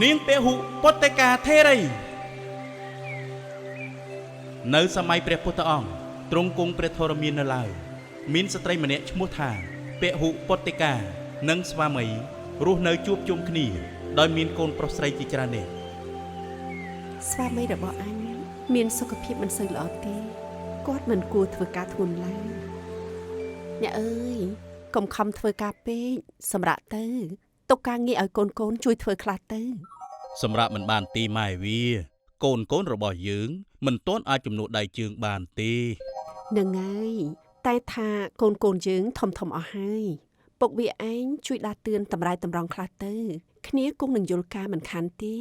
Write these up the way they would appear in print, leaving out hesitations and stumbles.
នាងពហុពតេកាធេរីនៅសម័យព្រះពុទ្ធអង្គទ្រង់គង់ព្រះធរមាននៅឡើយមានស្ត្រីម្នាក់ឈ្មោះថាពហុពតេកានិងស្វាមីរស់នៅជួបជុំគ្នាដោយមានកូនប្រុសស្រីជាច្រើននាក់ស្វាមីរបស់អញមានសុខភាពមិនសូវល្អទេគាត់មិនគួរធ្វើការធ្ងន់ឡើយអ្នកអើយកុំខំធ្វើការពេកសម្រាប់ទៅទុកការងារឲ្យកូនជួយធ្វើខ្លះទៅសម្រាប់មិនបានទីម៉ែវាកូនរបស់យើងមិនទាន់អាចជំនួសដៃជើងបានទេនឹងហើយតែថាកូនយើងធំអស់ហើយពុកវាឯងជួយដាស់តឿនតម្រៃតម្រង់ខ្លះទៅគ្នាគង់នឹងយល់ការមិនខានទេ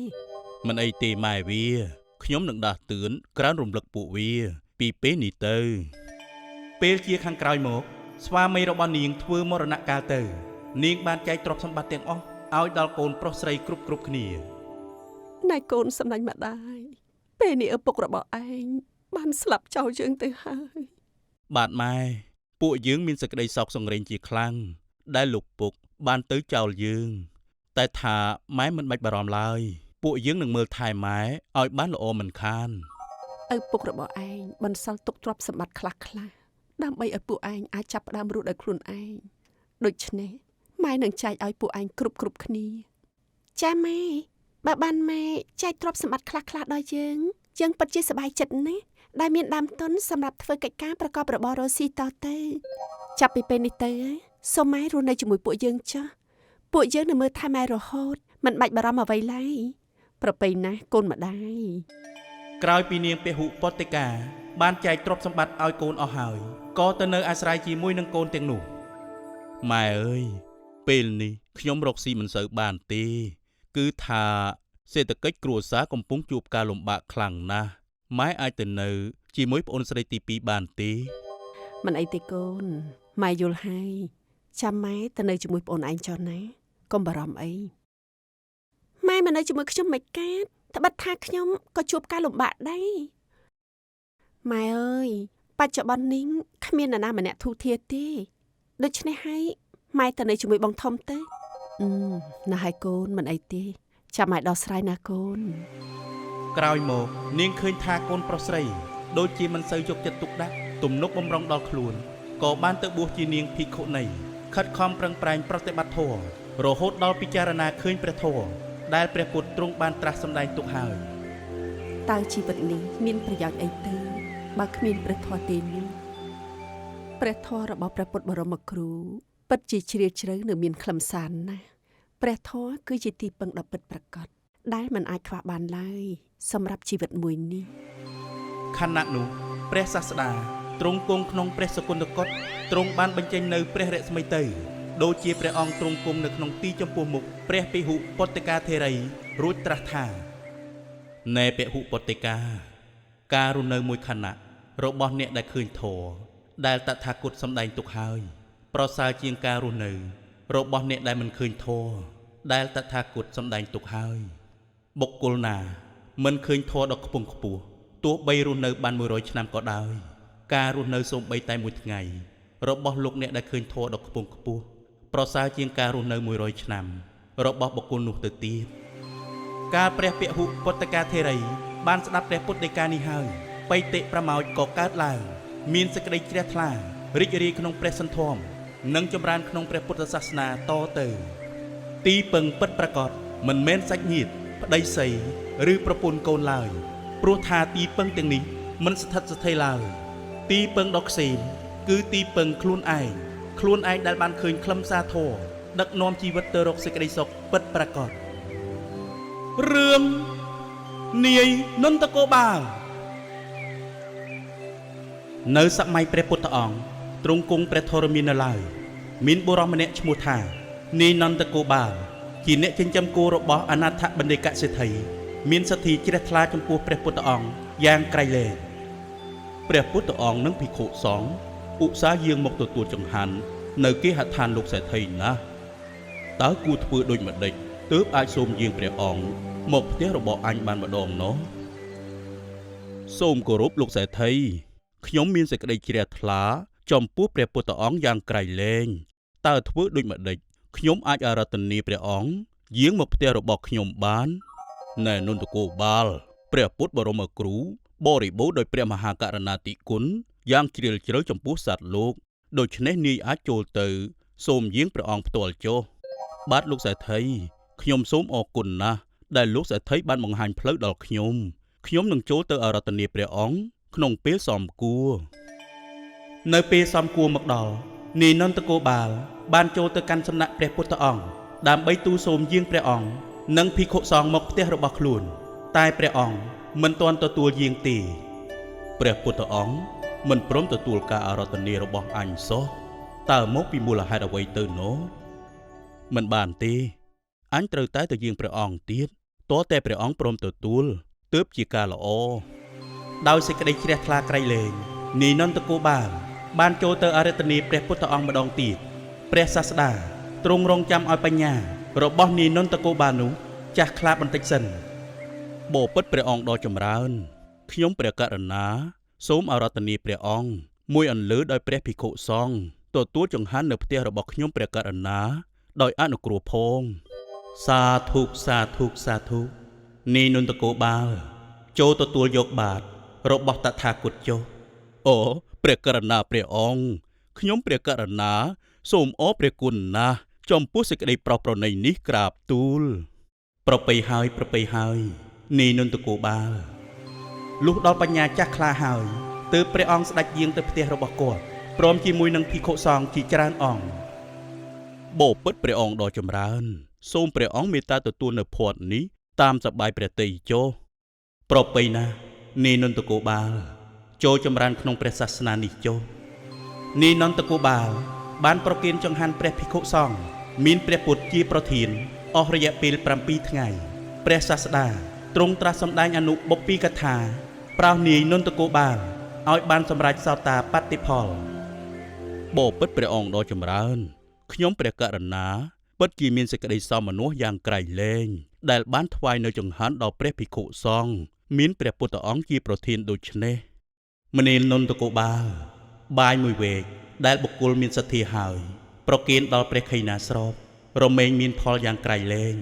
មិនអីទេម៉ែវាខ្ញុំនឹងដាស់តឿនក្រើនរំលឹកពួកវាពីពេលនេះទៅពេលជាខាងក្រោយមកស្វាមីរបស់នាងធ្វើមរណកាលទៅនាងបានចែកទ្រព្យសម្បត្តិទាំងអស់ឲ្យដល់កូនប្រុសស្រីគ្រប់គ្នាណែកូនសម្លាញ់ម្ដាយពេលនេះឪពុករបស់ឯងបានស្លាប់ចោលយើងទៅហើយបាទម៉ែពួកយើងមានសេចក្តីសោកសង្រេងជាខ្លាំងដែលលោកពុកបានទៅចោលយើងតែថាម៉ែមិនបាច់បារម្ភឡើយពួកយើងនឹងមើលថែម៉ែឲ្យបានល្អមិនខានឪពុករបស់ឯងបន្សល់ទុកទ្រព្យសម្បត្តិខ្លះដើម្បីឲ្យពួកឯងអាចចាប់ផ្ដើមរស់ដោយខ្លួនឯងដូច្នេះម៉ែនឹងចែកឲ្យពួកឯងគ្រប់គ្នាចាម៉ែបើបានម៉ែចែកទ្រព្យសម្បត្តិខ្លះដល់យើងពិតជាសប្បាយចិត្តណាស់ដែលមានដើមទុនសម្រាប់ធ្វើកិច្ចការប្រកបរបររកស៊ីតទៅចាប់ពីពេលនេះទៅសូមម៉ែរស់នៅជាមួយពួកយើងចុះពួកយើងនឹងមើលថែម៉ែរហូតមិនបាច់បារម្ភអ្វីឡើយប្រពៃណាស់កូនម្ដាយក្រោយពីនាងពហុពតេកាបានចែកទ្រព្យសម្បត្តិឲ្យកូនអស់ហើយក៏ទៅនៅអាស្រ័យជាមួយនឹងកូនទាំងនោះម៉ែអើយពេលនេះខ្ញុំរកស៊ីមិនសូវបានទេគឺថាសេដ្ឋកិច្ចគ្រួសារកំពុងជួបការលំបាកខ្លាំងណាស់ម៉ែអាចទៅនៅជាមួយប្អូនស្រីទី2បានទេមិនអីទេកូនម៉ែយល់ហើយចាំម៉ែទៅនៅជាមួយប្អូនឯងចុះណាកុំបារម្ភអីម៉ែមកនៅជាមួយខ្ញុំមិនកាត់ត្បិតថាខ្ញុំក៏ជួបការលំបាកដែរម៉ែអើយបច្ចុប្បន្ននេះគ្មាននរណាម្នាក់ធូរធារទេដូច្នេះហើយម៉ែទៅនៅជាមួយបងធំទៅណាស់ហើយកូនមិនអីទេចាំម៉ែដោះស្រាយណាកូនក្រោយមកនាងឃើញថាកូនប្រុសស្រីដូចជាមិនសូវយកចិត្តទុកដាក់ទំនុកបំរុងដល់ខ្លួនក៏បានទៅបួសជានាងភិក្ខុនីខិតខំប្រឹងប្រែងប្រតិបត្តិធម៌រហូតដល់ពិចារណាឃើញព្រះធម៌ដែលព្រះពុទ្ធទ្រង់បានត្រាស់សម្ដែងទុកហើយតើជីវិតនេះមានប្រយោជន៍អីទៅបើគ្មានព្រះធម៌ទេនោះព្រះធម៌របស់ព្រះពុទ្ធបរមគ្រូពិតជាជ្រាលជ្រៅនិងមានខ្លឹមសារណាស់ព្រះធម៌គឺជាទីពឹងដ៏ពិតប្រាកដដែលមិនអាចខ្វះបានឡើយសម្រាប់ជីវិតមួយនេះខណៈនោះព្រះសាស្តាទ្រង់គង់ក្នុងព្រះសគុណកុដទ្រង់បានបញ្ចេញនៅព្រះរស្មីទៅដូចជាព្រះអង្គទ្រង់គង់នៅក្នុងទីចំពោះមុខព្រះពហុពតេកាធេរីរួចត្រាស់ថាណែពហុពតេកាការរស់នៅមួយខណៈរបស់អ្នកដែលឃើញធម៌ដែលតថាគតសម្ដែងទុកហើយប្រសើរជាងការរស់នៅរបស់អ្នកដែលមិនឃើញធម៌ដែលតថាគតសម្ដែងទុកហើយបុគ្គលណាមិនឃើញធម៌ដ៏ខ្ពង់ខ្ពស់ទោះបីរស់នៅបាន100ឆ្នាំក៏ដោយការរស់នៅសូម្បីតែមួយថ្ងៃរបស់លោកអ្នកដែលឃើញធម៌ដ៏ខ្ពង់ខ្ពស់ប្រសើរជាងការរស់នៅ100ឆ្នាំរបស់បុគ្គលនោះទៅទៀតកាលព្រះពហុពតេកាធេរីបានស្ដាប់ព្រះពុទ្ធដីកានេះហើយបៃតិប្រមោចក៏កើតឡើងមានសេចក្តីជ្រះថ្លារីករាយក្នុងព្រះសន្ធមនិងចម្រើនក្នុងព្រះពុទ្ធសាសនាតទៅទីពឹងពិតប្រាកដមិនមែនសាច់ញាតិប្តីស្រីឬប្រពន្ធកូនឡើយព្រោះថាទីពឹងទាំងនេះមិនស្ថិតស្ថេរឡើយទីពឹងដ៏ខ្សែគឺទីពឹងខ្លួនឯងដែលបានឃើញខ្លឹមសារធម៌ដឹកនាំជីវិតទៅរកសេចក្តីសុខពិតប្រាកដរឿងនាយនន្តកោបាលនៅសម័យព្រះពុទ្ធអង្គទ្រង់គង់ព្រះធរមាននៅឡើយមានបុរសម្នាក់ឈ្មោះថានាយនន្តកោបាលជាអ្នកចិញ្ចឹមគោរបស់អនាថបណ្ឌិកសេដ្ឋីមានសទ្ធាជ្រះថ្លាចំពោះព្រះពុទ្ធអង្គយ៉ាងក្រៃលែងព្រះពុទ្ធអង្គនិងភិក្ខុសង្ឃឧស្សាហ៍យាងមកទទួលចង្ហាន់នៅគេហដ្ឋានលោកសេដ្ឋីណាតើគួរធ្វើដូចម្ដេចទើបអាចសូមយាងព្រះអង្គមកផ្ទះរបស់អញបានម្ដងណោះសូមគោរពលោកសេដ្ឋីខ្ញុំមានសេចក្តីជ្រះថ្លាចំពោះព្រះពុទ្ធអង្គយ៉ាងក្រៃលែងតើធ្វើដូចម្ដេចខ្ញុំអាចអារាធនាព្រះអង្គ យាងមកផ្ទះរបស់ខ្ញុំបានណែនន្តគោបាលព្រះពុទ្ធបរមគ្រូបរិបូរណ៍ដោយព្រះមហាករុណាធិគុណយ៉ាងជ្រាលជ្រៅចំពោះសត្វលោកដូច្នេះនាយអាចចូលទៅសូមយាងព្រះអង្គផ្ទាល់ចុះបាទលោកសេដ្ឋីខ្ញុំសូមអរគុណណាស់ដែលលោកសេដ្ឋីបានបង្ហាញផ្លូវដល់ខ្ញុំនឹងចូលទៅអារាធនាព្រះអង្គក្នុងពេលសមគួរនៅពេលសមគួរមកដល់នាយនន្តគោបាលបានចូលទៅកាន់សំណាក់ព្រះពុទ្ធអង្គដើម្បីទូលសូមយាងព្រះអង្គនិងភិក្ខុសង្ឃមកផ្ទះរបស់ខ្លួនតែព្រះអង្គមិនទាន់ទទួលយាងទេព្រះពុទ្ធអង្គមិនព្រមទទួលការអារាធនារបស់អញសោះតើមកពីមូលហេតុអ្វីទៅណោមិនបានទេអញត្រូវតែទៅយាងព្រះអង្គទៀតតើតែព្រះអង្គព្រមទទួលទើបជាការល្អដោយសេចក្តីជ្រះថ្លាក្រៃលែងនាយនន្តគោបាលបានចូលទៅអារាធនាព្រះពុទ្ធអង្គម្ដងទៀតព្រះសាស្តាទ្រង់រងចាំឲ្យបញ្ញារបស់នាយនន្តគោបាលនោះចាស់ខ្លាបន្តិចសិនបបិទ្ធព្រះអង្គដ៏ចម្រើនខ្ញុំព្រះករុណាសូមអារាធនាព្រះអង្គមួយអន្លើដោយព្រះភិក្ខុសង្ឃទទួលចង្ហាន់នៅផ្ទះរបស់ខ្ញុំព្រះករុណាដោយអនុគ្រោះផងសាធុសាធុសាធុនាយនន្តគោបាលចូលទទួលយកបាតរបស់តថាគតចុះអូព្រះករុណាព្រះអង្គខ្ញុំព្រះករុណាសូមអរព្រះគុណណាស់ចំពោះសេចក្តីប្រោសប្រណីនេះក្រាបទូលប្រពៃហើយនាយនន្តគោបាលលុះដល់បញ្ញាចាស់ខ្លាហើយទើបព្រះអង្គស្ដេចយាងទៅផ្ទះរបស់គាត់ព្រមជាមួយនឹងភិក្ខុសង្ឃជាច្រើនអង្គបបិទ្ធព្រះអង្គដ៏ចម្រើនសូមព្រះអង្គមេត្តាទទួលនៅភ័ព្វនេះតាមសប្បាយព្រះទ័យចុះប្រពៃណានាយនន្តគោបាលចូលចម្រើនក្នុងព្រះសាសនានេះចុះនាយនន្តគោបាលបានប្រគេនចង្ហាន់ព្រះភិក្ខុសង្ឃមានព្រះពុទ្ធជាប្រធានអស់រយៈពេល7ថ្ងៃព្រះសាស្តាទ្រង់ត្រាស់សម្ដែងអនុបុព្វីកថាប្រោសនាយនន្តគោបាលឲ្យបានសម្រេចសោតាបត្តិផលបបិទ្ធព្រះអង្គដ៏ចម្រើនខ្ញុំព្រះករុណាពិតជាមានសេចក្តីសោមនស្សយ៉ាងក្រៃលែងដែលបានថ្វាយនៅចង្ហាន់ដល់ព្រះភិក្ខុសង្ឃមានព្រះពុទ្ធអង្គជាប្រធានដូច្នេះមនាលនន្តគោបាលបាយមួយវែកដែលបុគ្គលមានសទ្ធាហើយប្រគេនដល់ព្រះខៃណាស្របរមែងមានផលយ៉ាងក្រៃលែង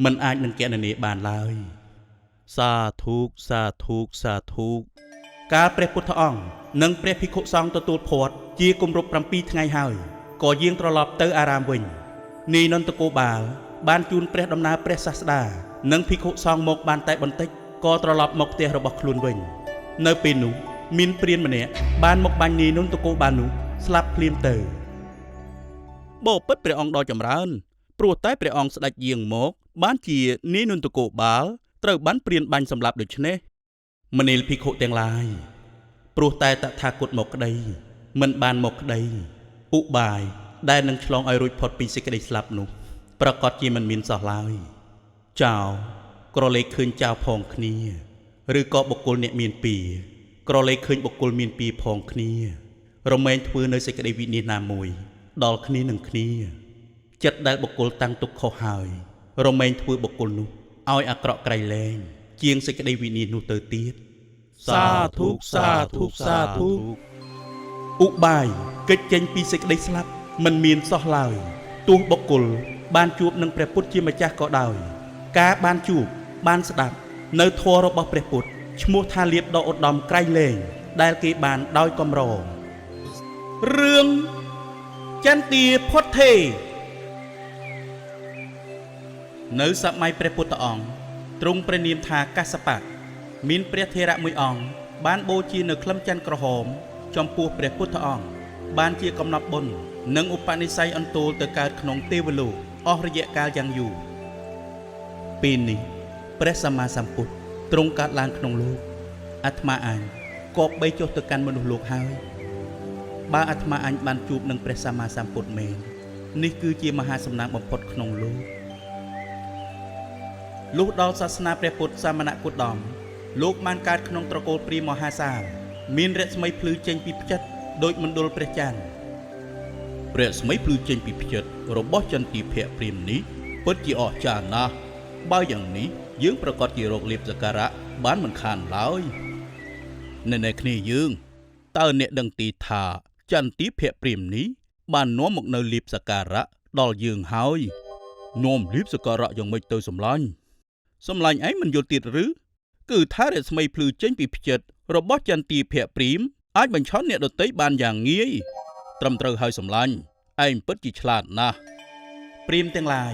មិនអាចនឹងគណនាបានឡើយសាធុសាធុសាធុកាលព្រះពុទ្ធអង្គនិងព្រះភិក្ខុសង្ឃទទួលភ័ព្វជាគម្រប់7ថ្ងៃហើយក៏យាងត្រឡប់ទៅអារាមវិញនាយនន្តគោបាលបានជូនព្រះដំណើរព្រះសាស្តានិងភិក្ខុសង្ឃមកបានតែបន្តិចក៏ត្រឡប់មកផ្ទះរបស់ខ្លួនវិញនៅពេលនោះមានព្រានម្នាក់បានមកបាញ់នាយនន្តគោបាលនោះស្លាប់ភ្លាមទៅបបិទ្ធព្រះអង្គដ៏ចម្រើនព្រោះតែព្រះអង្គស្ដេចយាងមកបានជានាយនន្តគោបាលត្រូវបានព្រានបាញ់សម្លាប់ដូច្នេះមនាលភិក្ខុទាំងឡាយព្រោះតែតថាគតមកក្តីមិនបានមកក្តីឧបាយដែលនឹងឆ្លងឲ្យរួចផុតពីសេចក្តីស្លាប់នោះប្រកាសជាមិនមានសោះឡើយចៅក្រឡេកឃើញចៅផងគ្នាឬក៏បុគ្គលអ្នកមានពីរក្រឡេកឃើញបុគ្គលមានពីរផងគ្នារមែងធ្វើនៅសេចក្តីវិនិច្ឆ័យណាមួយដល់គ្នានឹងគ្នាចិត្តដែលបុគ្គលតាំងទុកខុសហើយរមែងធ្វើបុគ្គលនោះឲ្យអាក្រក់ក្រៃលែងជាងសេចក្តីវិនិច្ឆ័យនោះទៅទៀតសាធុសាធុសាធុឧបាយកិច្ចចេញពីសេចក្តីស្លាប់មិនមានសោះឡើយទោះបុគ្គលបានជួបនឹងព្រះពុទ្ធជាម្ចាស់ក៏ដោយការបានជួបបានស្ដាប់នៅធម៌របស់ព្រះពុទ្ធឈ្មោះថាលៀបដ៏ឧត្តមក្រៃលែងដែលគេបានដោយកំររឿងចន្ទាផុតថេនៅសម័យព្រះពុទ្ធអង្គទ្រង់ព្រះនាមថាកាសបៈមានព្រះថេរៈមួយអង្គបានបូជានៅក្លឹមច័ន្ទក្រហមចំពោះព្រះពុទ្ធអង្គបានជាកំណប់បុណ្យនិងឧបនិស្ស័យអន្ទោលទៅកើតក្នុងទេវលោកអស់រយៈកាលយ៉ាងយូរពេលនេះព្រះសម្មាសម្ពុទ្ធទ្រង់កើតឡើងក្នុងលោកអាត្មាអញក៏បីចុះទៅកាន់មនុស្សលោកហើយបើអាត្មាអញបានជួបនឹងព្រះសម្មាសម្ពុទ្ធមែននេះគឺជាមហាសំណាងបំផុតក្នុងលោកលុះដល់សាសនាព្រះពុទ្ធសាមណគោតមលោកបានកើតក្នុងត្រកូលព្រាហ្មណ៍មហាសាលមានរស្មីភ្លឺចេញពីផ្ចិតដោយមណ្ឌលព្រះច័ន្ទរស្មីភ្លឺចេញពីផ្ចិតរបស់ចន្ទទីភៈព្រាហ្មណ៍នេះពិតជាអស្ចារ្យណាស់បើយ៉ាងនេះយើងប្រកាសជារកលៀបសក្ការៈបានមិនខានឡើយនៅគ្នាយើងតើអ្នកដឹងទីថាចន្ទទីភៈព្រាហ្មណ៍នេះបាននាំមកនៅលៀបសក្ការៈដល់យើងហើយ នាំលៀបសការៈយ៉ាងម៉េចទៅសម្លាញ់ឯងមិនយល់ទៀតឬគឺថារស្មីភ្លឺចេញពីផ្ចិតរបស់ចន្ទាភ័ក្រព្រាមអាចបញ្ឆោតអ្នកដទៃបានយ៉ាងងាយត្រឹមត្រូវហើយសម្លាញ់ឯងពិតជាឆ្លាតណាស់ព្រាមទាំងឡាយ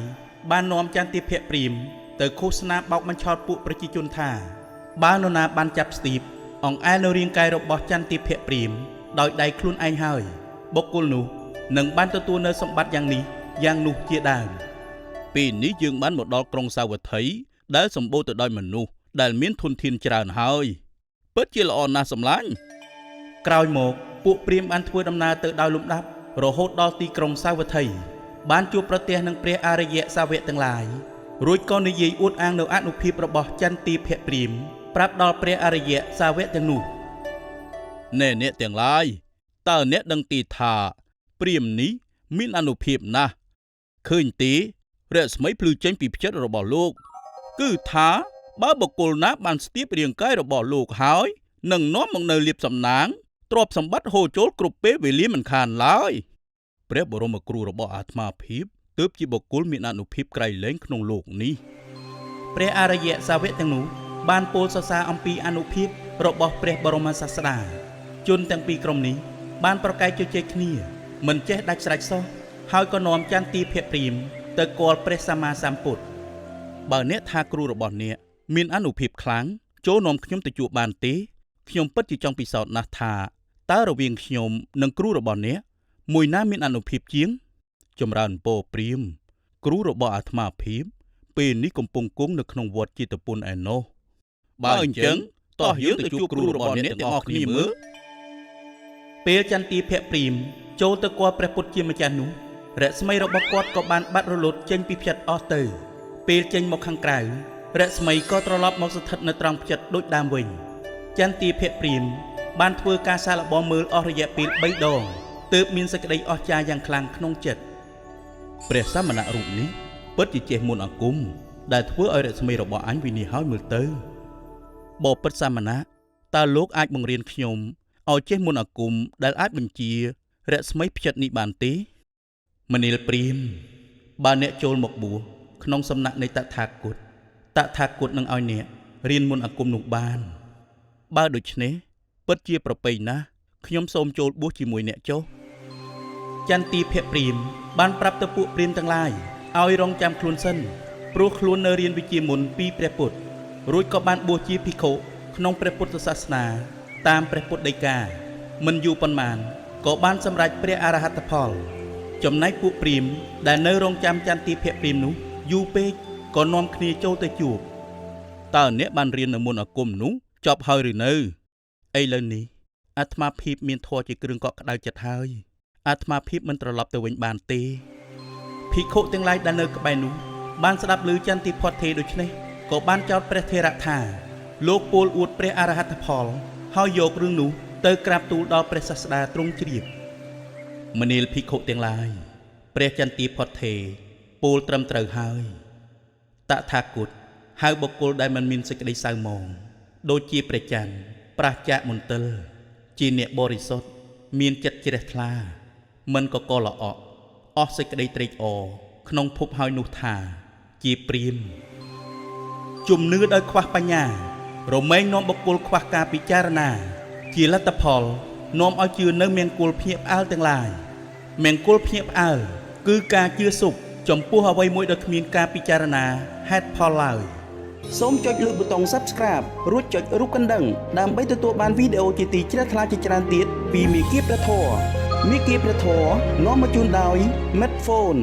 បាននាំចន្ទាភ័ក្រព្រាមទៅឃោសនាបោកបញ្ឆោតពួកប្រជាជនថាបើនរណាបានចាប់ស្ទីបអង្អែលនៅរាងកាយរបស់ចន្ទាភ័ក្រព្រាមដោយដៃខ្លួនឯងហើយបុគ្គលនោះនឹងបានទទួលនៅសម្បត្តិយ៉ាងនេះយ៉ាងនោះជាដើមពេលនេះយើងបានមកដល់ក្រុងសាវត្ថីដែលសម្បូរទៅដោយមនុស្សដែលមានធនធានច្រើនហើយពិតជាល្អណាស់សម្លាញ់ក្រោយមកពួកព្រាហ្មណ៍បានធ្វើដំណើរទៅដោយលំដាប់រហូតដល់ទីក្រុងសាវត្ថីបានជួបប្រទះនឹងព្រះអរិយសាវកទាំងឡាយរួចក៏និយាយអួតអាងនៅអនុភាពរបស់ចន្ទាភ័ក្រព្រាហ្មណ៍ប្រាប់ដល់ព្រះអរិយសាវកទាំងនោះណែអ្នកទាំងឡាយតើអ្នកដឹងទីថាព្រាហ្មណ៍នេះមានអនុភាពណាស់ឃើញទេរស្មីភ្លឺចេញពីផ្ចិតរបស់លោកគឺថាបើបុគ្គលណាបានស្ទាបរាងកាយរបស់លោកហើយនឹងនាំមកនៅលៀបសំណាងទ្រព្យសម្បត្តិហូរចូលគ្រប់ពេលវេលាមិនខានឡើយព្រះបរមគ្រូរបស់អាត្មាភាពទើបជាបុគ្គលមានអនុភាពក្រៃលែងក្នុងโลกនេះព្រះអរិយសាវកទាំងនោះបានពោលសរសើរអំពីអនុភាពរបស់ព្រះបរមសាស្តាជនទាំងពីរក្រុមនេះបានប្រកែកជជែកគ្នាមិនចេះដាច់ស្រេចសោះហើយក៏នាំចន្ទាភ័ក្រព្រាហ្មណ៍ទៅគាល់ព្រះសម្មាសម្ពុទ្ធបើអ្នកថាគ្រូរបស់អ្នកមានអនុភាពខ្លាំងចូលនាំខ្ញុំទៅជួបបានទេខ្ញុំពិតជាចង់ពិសោធន៍ណាស់ថាតើរវាងខ្ញុំនិងគ្រូរបស់អ្នកមួយណាមានអនុភាពជាងចម្រើនពរព្រាហ្មណ៍គ្រូរបស់អាត្មាភាពពេលនេះកំពុងគង់នៅក្នុងវត្តចេតពុនឯណោះបើអញ្ចឹងតោះយើងទៅជួបគ្រូរបស់អ្នកទាំងអស់គ្នាមើលពេលចន្ទាភ័ក្រព្រាហ្មណ៍ចូលទៅគាល់ព្រះពុទ្ធជាម្ចាស់នោះរស្មីរបស់គាត់ក៏បានបាត់រលត់ចេញពីផ្ចិតអស់ទៅពេលចេញមកខាងក្រៅរស្មីក៏ត្រឡប់មកស្ថិតនៅត្រង់ផ្ចិតដូចដើមវិញចន្ទាភ័ក្រព្រាហ្មណ៍បានធ្វើការសាកល្បងមើលអស់រយៈពេល3ដងទើបមានសេចក្តីអស្ចារ្យយ៉ាងខ្លាំងក្នុងចិត្តព្រះសមណរូបនេះពិតជាចេះមុនអាគមដែលធ្វើឲ្យរស្មីរបស់អញវិនិច្ឆ័យហើយមើលទៅបបិទ្ធសមណៈតើលោកអាចបង្រៀនខ្ញុំឲ្យចេះមុនអាគមដែលអាចបញ្ជារស្មីផ្ចិតនេះបានទេមនាលព្រាហ្មណ៍បើអ្នកចូលមកបួសក្នុងសំណាក់នៃតថាគតនឹងឲ្យអ្នករៀនមុនអាគមនោះបានបើដូច្នេះពិតជាប្រពៃណាស់ខ្ញុំសូមចូលបួសជាមួយអ្នកចុះចន្ទាភ័ក្រព្រាហ្មណ៍បានប្រាប់ទៅពួកព្រាហ្មណ៍ទាំងឡាយឲ្យរងចាំខ្លួនសិនព្រោះខ្លួននៅរៀនវិជ្ជាមុនពីព្រះពុទ្ធរួចក៏បានបួសជាភិក្ខុក្នុងព្រះពុទ្ធសាសនាតាមព្រះពុទ្ធដីកាមិនយូរប៉ុន្មានក៏បានសម្រេចព្រះអរហត្តផលចំណែកពួកព្រាហ្មណ៍ដែលនៅរងចាំចន្ទាភ័ក្រព្រាហ្មណ៍នោះយូរពេកក៏នាំគ្នាចូលទៅជួបតើអ្នកបានរៀននៅមុនអាគមនោះចប់ហើយឬនៅឥឡូវនេះអាត្មាភាពមានធម៌ជាគ្រឿងកក់ក្ដៅចិត្តហើយអាត្មាភាពមិនត្រឡប់ទៅវិញបានទេភិក្ខុទាំងឡាយដែលនៅក្បែរនោះបានស្ដាប់ឮចន្ទាផតថេរដូច្នេះក៏បានចោទព្រះថេរៈថាលោកពោលអួតព្រះអរហត្តផលហើយយករឿងនោះទៅក្រាបទូលដល់ព្រះសាស្តាទ្រង់ជ្រាបមនាលភិក្ខុទាំងឡាយព្រះចន្ទាផតថេរពោលត្រឹមត្រូវហើយតថាគតហៅបុគ្គលដែលមិនមានសេចក្តីសៅហ្មងដូចជាព្រះច័ន្ទប្រះចាកមន្ទិលជាអ្នកបរិសុទ្ធមានចិត្តជ្រះថ្លាមិនកកលអកអស់សេចក្តីត្រេកអរក្នុងភពហើយនោះថាជាព្រាហ្មណ៍ជំនឿដោយខ្វះបញ្ញារមែងនាំបុគ្គលខ្វះការពិចារណាជាលទ្ធផលនាំឲ្យជឿនៅមង្គលភ្ញាក់ផ្អើលទាំងឡាយមង្គលភ្ញាក់ផ្អើលគឺការជឿសុខចំពោះអ្វីមួយដែលគ្មានការពិចារណាហេតុផលឡើយសូមចុចលើប៊ូតុង Subscribe រួចចុចរូបកណ្ដឹងដើម្បីទទួលបានវីដេអូជាទីជ្រះថ្លាជាច្រើនទៀតពីមាគ៌ាព្រះធម៌នាំមកជូនដោយ Medphone